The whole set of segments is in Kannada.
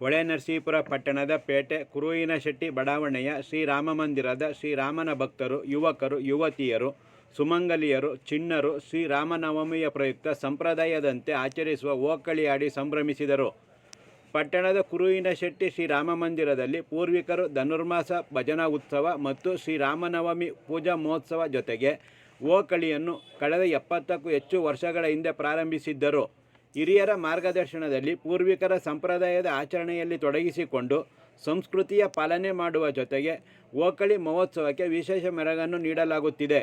ಹೊಳೆನರಸೀಪುರ ಪಟ್ಟಣದ ಪೇಟೆ ಕುರುವಿನಶೆಟ್ಟಿ ಬಡಾವಣೆಯ ಶ್ರೀರಾಮಮಂದಿರದ ಶ್ರೀರಾಮನ ಭಕ್ತರು, ಯುವಕರು, ಯುವತಿಯರು, ಸುಮಂಗಲಿಯರು, ಚಿಣ್ಣರು ಶ್ರೀರಾಮನವಮಿಯ ಪ್ರಯುಕ್ತ ಸಂಪ್ರದಾಯದಂತೆ ಆಚರಿಸುವ ಓಕಳಿ ಆಡಿ ಸಂಭ್ರಮಿಸಿದರು. ಪಟ್ಟಣದ ಕುರುವಿನಶೆಟ್ಟಿ ಶ್ರೀರಾಮಮಂದಿರದಲ್ಲಿ ಪೂರ್ವಿಕರು ಧನುರ್ಮಾಸ ಭಜನಾ ಉತ್ಸವ ಮತ್ತು ಶ್ರೀರಾಮನವಮಿ ಪೂಜಾ ಮಹೋತ್ಸವ ಜೊತೆಗೆ ಓಕಳಿಯನ್ನು ಕಳೆದ 70ಕ್ಕೂ ಹೆಚ್ಚು ವರ್ಷಗಳ ಹಿಂದೆ ಪ್ರಾರಂಭಿಸಿದ್ದರು. ಹಿರಿಯರ ಮಾರ್ಗದರ್ಶನದಲ್ಲಿ ಪೂರ್ವಿಕರ ಸಂಪ್ರದಾಯದ ಆಚರಣೆಯಲ್ಲಿ ತೊಡಗಿಸಿಕೊಂಡು ಸಂಸ್ಕೃತಿಯ ಪಾಲನೆ ಮಾಡುವ ಜೊತೆಗೆ ಓಕಳಿ ಮಹೋತ್ಸವಕ್ಕೆ ವಿಶೇಷ ಮೆರಗನ್ನು ನೀಡಲಾಗುತ್ತಿದೆ.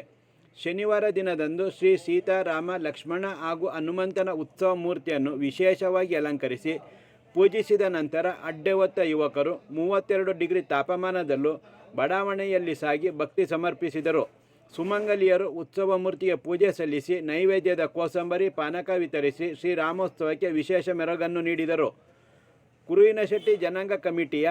ಶನಿವಾರ ದಿನದಂದು ಶ್ರೀ ಸೀತಾರಾಮ ಲಕ್ಷ್ಮಣ ಹಾಗೂ ಹನುಮಂತನ ಉತ್ಸವ ಮೂರ್ತಿಯನ್ನು ವಿಶೇಷವಾಗಿ ಅಲಂಕರಿಸಿ ಪೂಜಿಸಿದ ನಂತರ ಅಡ್ಡೆ ಹೊತ್ತ ಯುವಕರು 32 ಡಿಗ್ರಿ ತಾಪಮಾನದಲ್ಲೂ ಬಡಾವಣೆಯಲ್ಲಿ ಸಾಗಿ ಭಕ್ತಿ ಸಮರ್ಪಿಸಿದರು. ಸುಮಂಗಲಿಯರು ಉತ್ಸವ ಮೂರ್ತಿಗೆ ಪೂಜೆ ಸಲ್ಲಿಸಿ ನೈವೇದ್ಯದ ಕೋಸಂಬರಿ ಪಾನಕ ವಿತರಿಸಿ ಶ್ರೀರಾಮೋತ್ಸವಕ್ಕೆ ವಿಶೇಷ ಮೆರಗನ್ನು ನೀಡಿದರು. ಕುರುವಿನಶೆಟ್ಟಿ ಜನಾಂಗ ಕಮಿಟಿಯ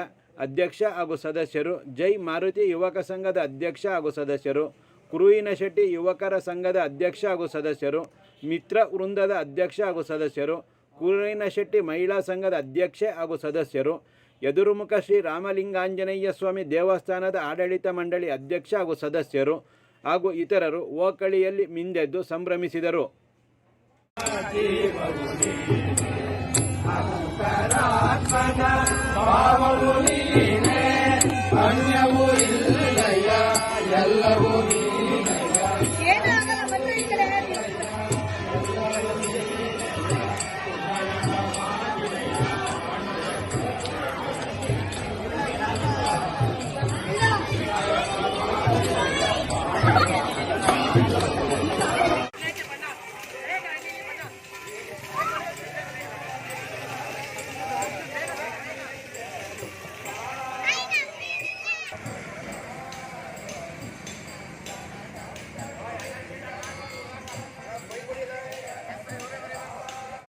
ಅಧ್ಯಕ್ಷ ಹಾಗೂ ಸದಸ್ಯರು, ಜೈ ಮಾರುತಿ ಯುವಕ ಸಂಘದ ಅಧ್ಯಕ್ಷ ಹಾಗೂ ಸದಸ್ಯರು, ಕುರುವಿನಶೆಟ್ಟಿ ಯುವಕರ ಸಂಘದ ಅಧ್ಯಕ್ಷ ಹಾಗೂ ಸದಸ್ಯರು, ಮಿತ್ರ ವೃಂದದ ಅಧ್ಯಕ್ಷ ಹಾಗೂ ಸದಸ್ಯರು, ಕುರುವಿನಶೆಟ್ಟಿ ಮಹಿಳಾ ಸಂಘದ ಅಧ್ಯಕ್ಷೆ ಹಾಗೂ ಸದಸ್ಯರು, ಎದುರುಮುಖ ಶ್ರೀ ರಾಮಲಿಂಗಾಂಜನೇಯ ಸ್ವಾಮಿ ದೇವಸ್ಥಾನದ ಆಡಳಿತ ಮಂಡಳಿ ಅಧ್ಯಕ್ಷ ಹಾಗೂ ಸದಸ್ಯರು ಹಾಗೂ ಇತರರು ಓಕಳಿಯಲ್ಲಿ ಮಿಂದೆದ್ದು ಸಂಭ್ರಮಿಸಿದರು. ಭಾವವು